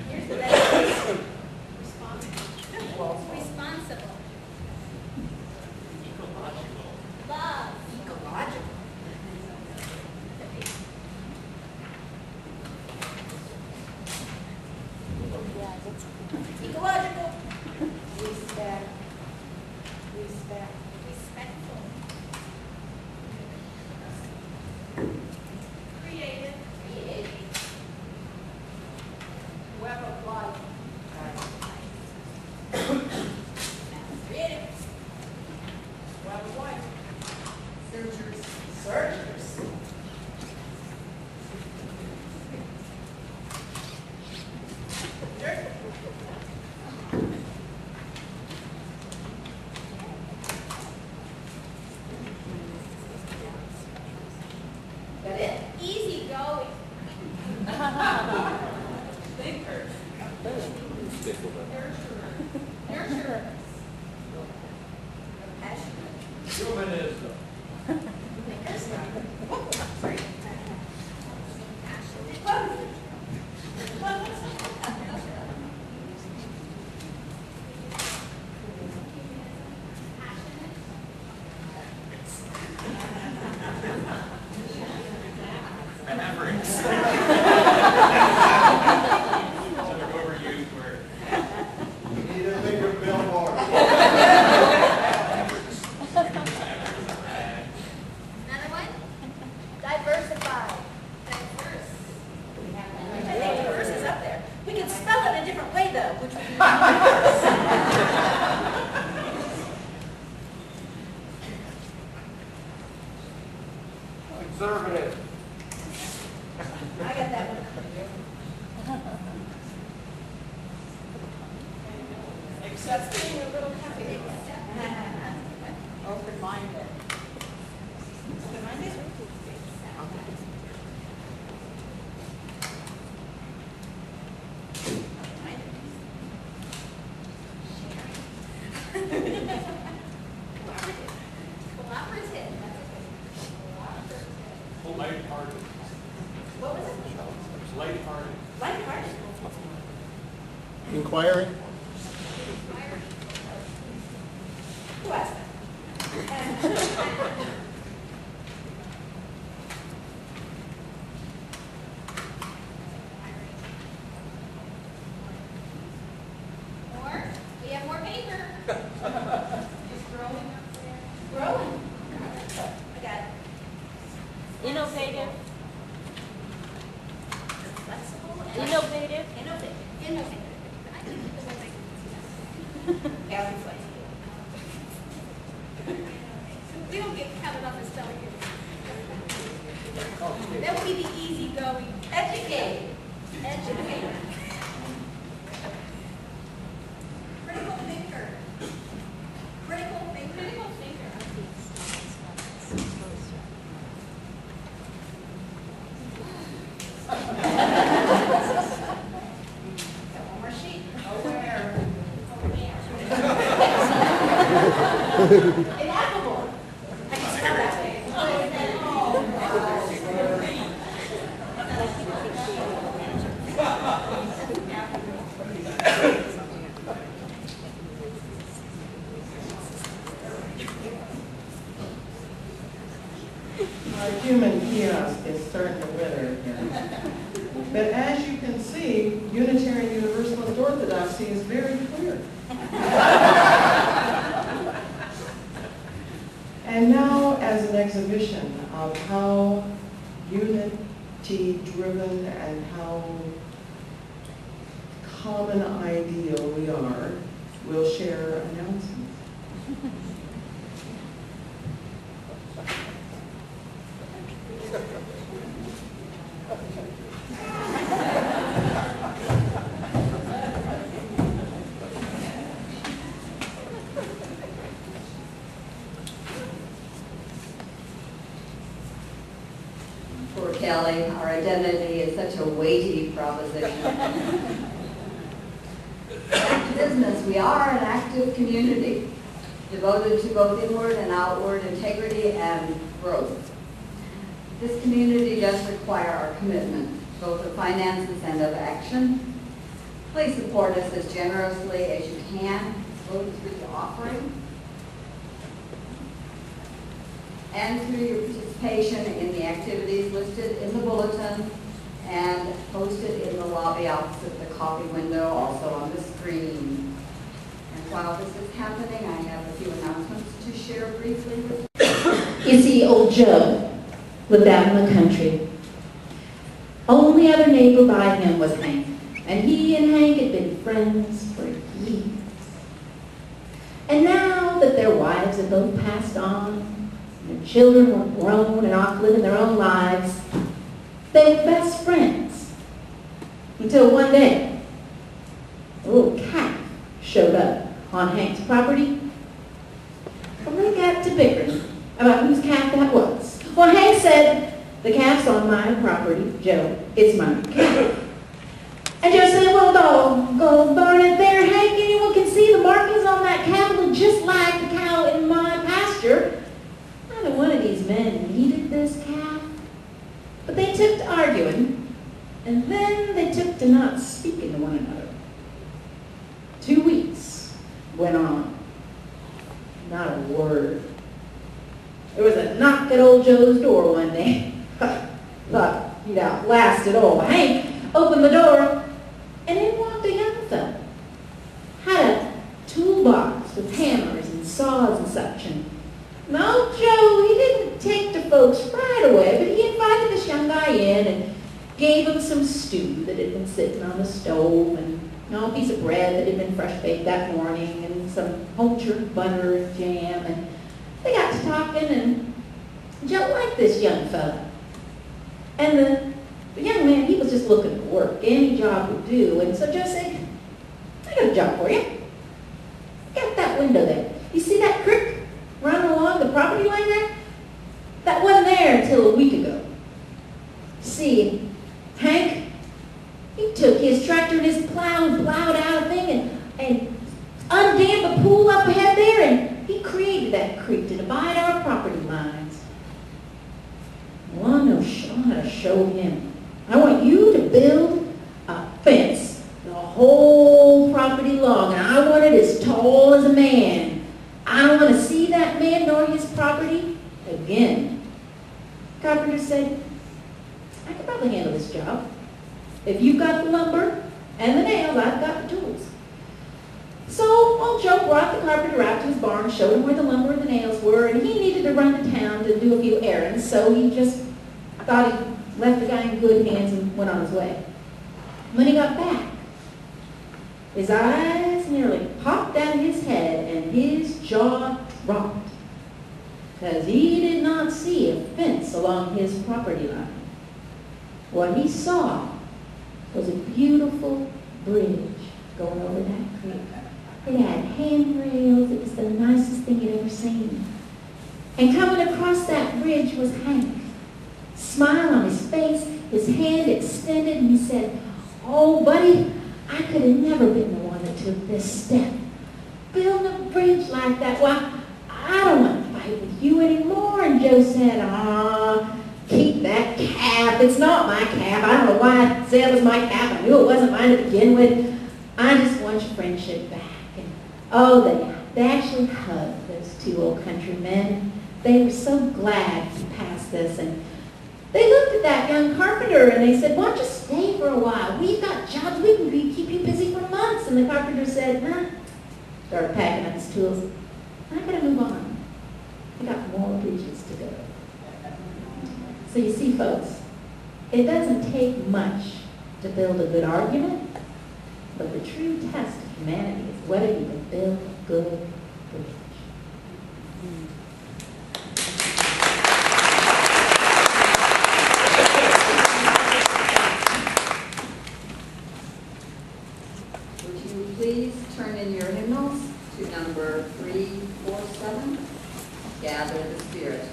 Here's the best. Responsible. Responsible. Ecological. Love. Ecological. Ecological. Respect. Respect. Respectful. Creative. Creative. Web of life. Creative. Web of life. Searchers. Searchers. Got it? Easy going. Thinkers. Nurturer. Nurturer. Passionate. Humanism. Thinkers. Sorry. Passionate. Mavericks. It's an overused word. You need a bigger billboard. Another one? Diversify. Diverse. I think diverse is up there. We can spell it a different way though, which would be diverse. Conservative. I got that one. Accepting a little happy. Open-minded. Open-minded? Collaborative. Oh, lighthearted. What was it? It's lighthearted. Lighthearted. Inquiring. Who asked that? More? We have more paper. It's growing up there. Growing. I got it. Innovative. Flexible. Innovative. Innovative. Innovative. I think the word I can see that. Yeah, be flexible. We don't get counted up as spelling it. That would be the easygoing. Educate. Educate. Critical thinker. Critical thinker. Critical thinker. Got one more sheet. Aware. Ineffable. I can spell that way. Our human kiosk is starting to wither here. But as you can see, Unitarian Universalist Orthodoxy is very clear. And now as an exhibition of how unity-driven and how common ideal we are, we'll share announcements. Poor Kelly, our identity is such a weighty proposition. Back to business, we are an active community, devoted to both inward and outward integrity and growth. This community does require our commitment, both of finances and of action. Please support us as generously as you can, both through the offering and through your participation in the activities listed in the bulletin and posted in the lobby opposite the coffee window, also on the screen. And while this is happening, I have a few announcements to share briefly with you. You see, old Joe lived out in the country. Only other neighbor by him was Hank, and he and Hank had been friends for years. And now that their wives had both passed on, and their children were grown and off living their own lives, they were best friends. Until one day, a little calf showed up on Hank's property, and they got to bickering about whose calf that was. Well, Hank said, "The calf's on my property, Joe. It's my calf." And Joe said, "Well, go darn it there, Hank. Anyone can see the markings on that calf look just like the cow in my pasture. Neither one of these men needed this calf." But they took to arguing, and then they took to not speaking to one another. 2 weeks went on. Not a word. There was a knock at old Joe's door one day. Thought he'd outlasted old Hank. Opened the door, and in walked a young fellow. Had a toolbox with hammers and saws and such. And no, Joe, he didn't take to folks right away, but he invited this young guy in and gave him some stew that had been sitting on the stove, and a piece of bread that had been fresh baked that morning, and some home churned butter and jam. And they got to talking, and Joe liked this young fellow. And the young man, he was just looking for work. Any job would do. And so Joe said, "I got a job for you. Got that window there. You see that creek running along the property line there? That wasn't there until a week ago. See, Hank, he took his tractor and his plow and plowed out a thing and undammed the pool up ahead there, and he created that creek to divide our property lines. Well, I know how to show him. I want you to build a fence the whole property long, and I want it as tall as a man. I don't want to see that man nor his property again." Carpenter said, "I could probably handle this job. If you've got the lumber and the nails, I've got the tools." So old Joe brought the carpenter out to his barn, showed him where the lumber and the nails were, and he needed to run to town to do a few errands, so he just thought he left the guy in good hands and went on his way. When he got back, his eyes nearly popped out of his head and his jaw dropped, because he did not see a fence along his property line. What he saw was a beautiful bridge going over that creek. It had handrails. It was the nicest thing he'd ever seen. And coming across that bridge was Hank. Smile on his face, his hand extended, and he said, "Oh, buddy, I could have never been the one that took this step. Building a bridge like that, why, I don't want to fight with you anymore." And Joe said, "Keep that calf. It's not my calf. I don't know why I said it was my calf. I knew it wasn't mine to begin with. I just want your friendship back." And they actually hugged, those two old countrymen. They were so glad he passed this. And they looked at that young carpenter and they said, "Why don't you stay for a while? We've got jobs. We can keep you busy for months." And the carpenter said, "Nah." Started packing up his tools. "I gotta move on. I got more bridges to go." So you see, folks, it doesn't take much to build a good argument, but the true test of humanity is whether you can build a good bridge. Would you please turn in your hymnals to number 347, Gather the Spirit.